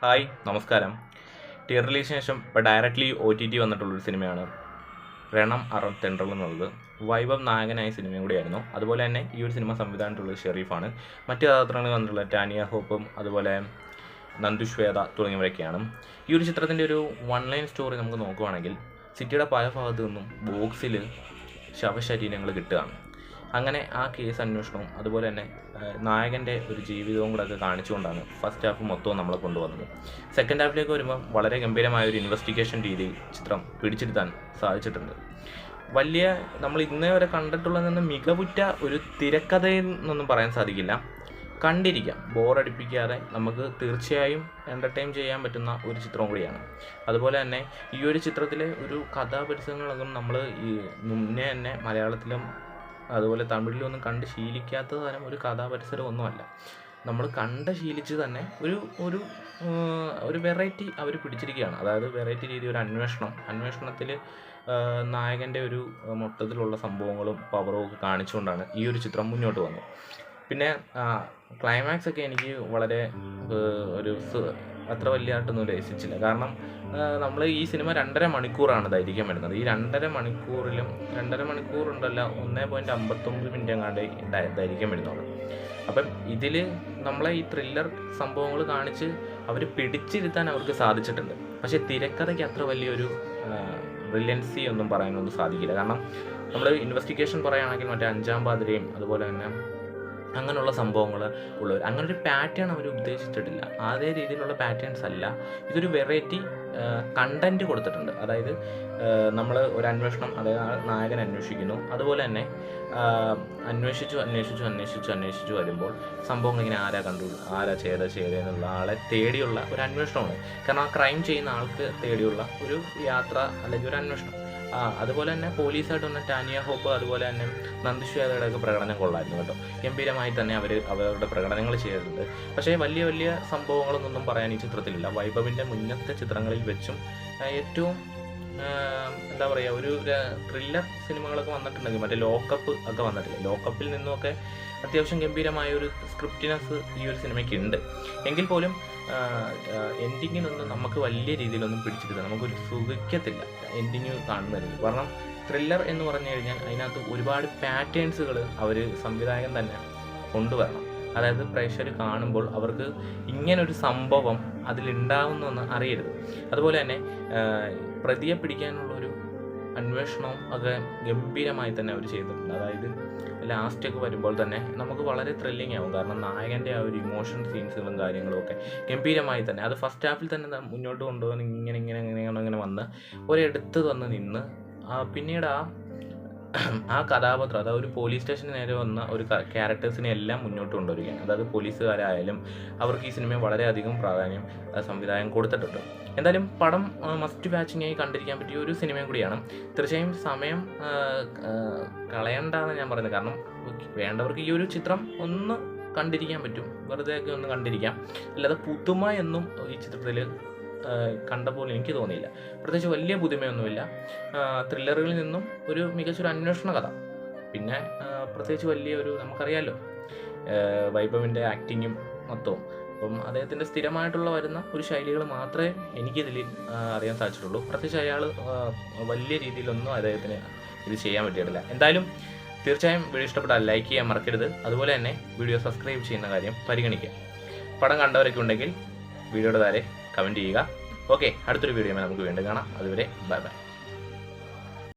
Hi നമസ്കാരം. Theatre റിലീസിന് ശേഷം ഇപ്പോൾ ഡയറക്റ്റ്ലി OTT വന്നിട്ടുള്ളൊരു സിനിമയാണ് രണം അറം തെണ്ടൽ എന്നുള്ളത്. വൈഭവ് നായകനായ സിനിമയും കൂടിയായിരുന്നു. അതുപോലെ തന്നെ ഈ ഒരു സിനിമ സംവിധാനമായിട്ടുള്ളത് ഷെരീഫാണ്. മറ്റ് കഥാപാത്രങ്ങൾ വന്നിട്ടുള്ള ടാനിയ ഹോപ്പും അതുപോലെ നന്ദു ശ്വേത തുടങ്ങിയവരൊക്കെയാണ്. ഈ ഒരു ചിത്രത്തിൻ്റെ ഒരു വൺ ലൈൻ സ്റ്റോറി നമുക്ക് നോക്കുകയാണെങ്കിൽ, സിറ്റിയുടെ പല ഭാഗത്തു നിന്നും ബോക്സിൽ ശവശരീരങ്ങൾ കിട്ടുകയാണ്. അങ്ങനെ ആ കേസ് അന്വേഷണവും അതുപോലെ തന്നെ നായകൻ്റെ ഒരു ജീവിതവും കൂടെ ഒക്കെ കാണിച്ചുകൊണ്ടാണ് ഫസ്റ്റ് ഹാഫ് മൊത്തവും നമ്മളെ കൊണ്ടുവന്നത്. സെക്കൻഡ് ഹാഫിലേക്ക് വരുമ്പോൾ വളരെ ഗംഭീരമായ ഒരു ഇൻവെസ്റ്റിഗേഷൻ രീതിയിൽ ചിത്രം പിടിച്ചെടുത്താൻ സാധിച്ചിട്ടുണ്ട്. വലിയ നമ്മൾ ഇന്നേ വരെ കണ്ടിട്ടുള്ളതെന്ന് മികവുറ്റ ഒരു തിരക്കഥയിൽ നിന്നൊന്നും പറയാൻ സാധിക്കില്ല. കണ്ടിരിക്കാം, ബോറടിപ്പിക്കാതെ നമുക്ക് തീർച്ചയായും എൻ്റർടൈൻ ചെയ്യാൻ പറ്റുന്ന ഒരു ചിത്രം കൂടിയാണ്. അതുപോലെ തന്നെ ഈ ഒരു ചിത്രത്തിലെ ഒരു കഥാപരിസരങ്ങളൊന്നും നമ്മൾ ഈ മുന്നേ തന്നെ മലയാളത്തിലും അതുപോലെ തമിഴിലൊന്നും കണ്ട് ശീലിക്കാത്ത തരം ഒരു കഥാപരിസരമൊന്നുമല്ല. നമ്മൾ കണ്ട് ശീലിച്ച് തന്നെ ഒരു ഒരു ഒരു വെറൈറ്റി അവർ പിടിച്ചിരിക്കുകയാണ്. അതായത് വെറൈറ്റി രീതി ഒരു അന്വേഷണത്തിൽ നായകൻ്റെ ഒരു മൊത്തത്തിലുള്ള സംഭവങ്ങളും പവറും ഒക്കെ കാണിച്ചുകൊണ്ടാണ് ഈ ഒരു ചിത്രം മുന്നോട്ട് വന്നത്. പിന്നെ ക്ലൈമാക്സ് ഒക്കെ എനിക്ക് വളരെ അത്ര വലിയതായിട്ടൊന്നും രസിച്ചില്ല. കാരണം നമ്മൾ ഈ സിനിമ 2.5 മണിക്കൂറാണ് ദൈർഘ്യം വരുന്നത്. ഈ 2.5 മണിക്കൂറിലും 2.5 മണിക്കൂറുണ്ടല്ല 1.59 മിനിറ്റ് എങ്ങാണ്ട് ദൈർഘ്യം വരുന്നുള്ളൂ. അപ്പം ഇതിൽ നമ്മളെ ഈ ത്രില്ലർ സംഭവങ്ങൾ കാണിച്ച് അവർ പിടിച്ചിരുത്താൻ അവർക്ക് സാധിച്ചിട്ടുണ്ട്. പക്ഷേ തിരക്കഥയ്ക്ക് അത്ര വലിയൊരു ബ്രില്യൻസി ഒന്നും പറയാനൊന്നും സാധിക്കില്ല. കാരണം നമ്മൾ ഇൻവെസ്റ്റിഗേഷൻ പറയുകയാണെങ്കിൽ മറ്റേ അഞ്ചാം പാതിരയും അതുപോലെ തന്നെ അങ്ങനെയുള്ള സംഭവങ്ങൾ ഉള്ളവർ അങ്ങനൊരു പാറ്റേൺ അവർ ഉദ്ദേശിച്ചിട്ടില്ല. അതേ രീതിയിലുള്ള പാറ്റേൺസ് അല്ല. ഇതൊരു വെറൈറ്റി കണ്ടൻറ്റ് കൊടുത്തിട്ടുണ്ട്. അതായത് നമ്മൾ ഒരു അന്വേഷണം, അതായത് നായകൻ അന്വേഷിക്കുന്നു, അതുപോലെ തന്നെ അന്വേഷിച്ചു വരുമ്പോൾ സംഭവങ്ങൾ ഇങ്ങനെ ആരാ ചെയ്തതെന്നുള്ള ആളെ തേടിയുള്ള ഒരു അന്വേഷണമാണ്. കാരണം ആ ക്രൈം ചെയ്യുന്ന ആൾക്ക് തേടിയുള്ള ഒരു യാത്ര അല്ലെങ്കിൽ ഒരു അന്വേഷണം. അതുപോലെ തന്നെ പോലീസായിട്ട് വന്ന ടാനിയ ഹോപ്പ് അതുപോലെ തന്നെ നന്ദു ശ്വേതയുടെ ഒക്കെ പ്രകടനം കൊള്ളായിരുന്നു കേട്ടോ. ഗംഭീരമായി തന്നെ അവരുടെ പ്രകടനങ്ങൾ ചെയ്തിട്ടുണ്ട്. പക്ഷേ വലിയ സംഭവങ്ങളൊന്നും പറയാൻ ഈ ചിത്രത്തിലില്ല. വൈഭവിൻ്റെ മുന്നത്തെ ചിത്രങ്ങളിൽ വെച്ചും ഏറ്റവും എന്താ പറയുക, ഒരു ത്രില്ലർ സിനിമകളൊക്കെ വന്നിട്ടുണ്ടെങ്കിൽ മറ്റേ ലോക്കപ്പ് ഒക്കെ വന്നിട്ടില്ല. ലോക്കപ്പിൽ നിന്നുമൊക്കെ അത്യാവശ്യം ഗംഭീരമായ ഒരു സ്ക്രിപ്റ്റിനെസ് ഈ ഒരു സിനിമയ്ക്ക് ഉണ്ട്. എങ്കിൽ പോലും എൻഡിങ്ങിനൊന്നും നമുക്ക് വലിയ രീതിയിലൊന്നും പിടിച്ചിട്ടില്ല. നമുക്കൊരു സുഖിക്കത്തില്ല എൻഡിങ് കാണുന്നത്. കാരണം ത്രില്ലർ എന്ന് പറഞ്ഞു കഴിഞ്ഞാൽ അതിനകത്ത് ഒരുപാട് പാറ്റേൺസുകൾ സംവിധായകൻ തന്നെ കൊണ്ടുവരണം. അതായത് പ്രേക്ഷകർ കാണുമ്പോൾ അവർക്ക് ഇങ്ങനൊരു സംഭവം അതിലുണ്ടാവുന്നെന്ന് അറിയരുത്. അതുപോലെ തന്നെ പ്രതിയെ പിടിക്കാനുള്ളൊരു അന്വേഷണവും ഒക്കെ ഗംഭീരമായി തന്നെ അവർ ചെയ്തിട്ടുണ്ട്. അതായത് ലാസ്റ്റൊക്കെ വരുമ്പോൾ തന്നെ നമുക്ക് വളരെ ത്രില്ലിംഗ് ആവും. കാരണം നായകൻ്റെ ആ ഒരു ഇമോഷൻ സീൻസുകളും കാര്യങ്ങളും ഒക്കെ ഗംഭീരമായി തന്നെ അത് ഫസ്റ്റ് ഹാഫിൽ തന്നെ മുന്നോട്ട് കൊണ്ടുപോകാൻ ഇങ്ങനെ വന്ന് ഒരിടത്ത് വന്ന് നിന്ന് പിന്നീട് ആ കഥാപാത്രം, അതായത് ഒരു പോലീസ് സ്റ്റേഷന് നേരെ വന്ന ഒരു ക്യാരക്ടേഴ്സിനെ എല്ലാം മുന്നോട്ട് കൊണ്ടുവരികയാണ്. അതായത് പോലീസുകാരായാലും അവർക്ക് ഈ സിനിമയെ വളരെയധികം പ്രാധാന്യം സംവിധായകൻ കൊടുത്തിട്ടുണ്ട്. എന്തായാലും പടം മസ്റ്റ് വാച്ചിങ് ആയി കണ്ടിരിക്കാൻ പറ്റിയ ഒരു സിനിമയും കൂടിയാണ്. തീർച്ചയായും സമയം കളയണ്ടെന്ന് ഞാൻ പറയുന്നത്. കാരണം വേണ്ടവർക്ക് ഈ ഒരു ചിത്രം ഒന്ന് കണ്ടിരിക്കാൻ പറ്റും, വെറുതെ ഒക്കെ ഒന്ന് കണ്ടിരിക്കാം. അല്ലാതെ പുതുമ എന്നും ഈ ചിത്രത്തിൽ കണ്ടപ്പോൾ എനിക്ക് തോന്നിയില്ല. പ്രത്യേകിച്ച് വലിയ പുതുമയൊന്നുമില്ല. ത്രില്ലറുകളിൽ നിന്നും ഒരു മികച്ചൊരു അന്വേഷണ കഥ. പിന്നെ പ്രത്യേകിച്ച് വലിയൊരു നമുക്കറിയാമല്ലോ വൈഭവിൻ്റെ ആക്ടിങ്ങും മൊത്തവും. അപ്പം അദ്ദേഹത്തിൻ്റെ സ്ഥിരമായിട്ടുള്ള വരുന്ന ഒരു ശൈലികൾ മാത്രമേ എനിക്കിതിൽ അറിയാൻ സാധിച്ചിട്ടുള്ളൂ. പ്രത്യേകിച്ച് അയാൾ വലിയ രീതിയിലൊന്നും അദ്ദേഹത്തിന് ഇത് ചെയ്യാൻ പറ്റിയിട്ടില്ല. എന്തായാലും തീർച്ചയായും വീഡിയോ ഇഷ്ടപ്പെട്ടാൽ ലൈക്ക് ചെയ്യാൻ മറക്കരുത്. അതുപോലെ തന്നെ വീഡിയോ സബ്സ്ക്രൈബ് ചെയ്യുന്ന കാര്യം പരിഗണിക്കുക. പടം കണ്ടവരൊക്കെ ഉണ്ടെങ്കിൽ വീഡിയോയുടെ താഴെ കമൻറ്റ് ചെയ്യുക. ഓക്കെ, അടുത്തൊരു വീഡിയോ നമുക്ക് വീണ്ടും കാണാം. അതുവരെ ബൈ ബൈ.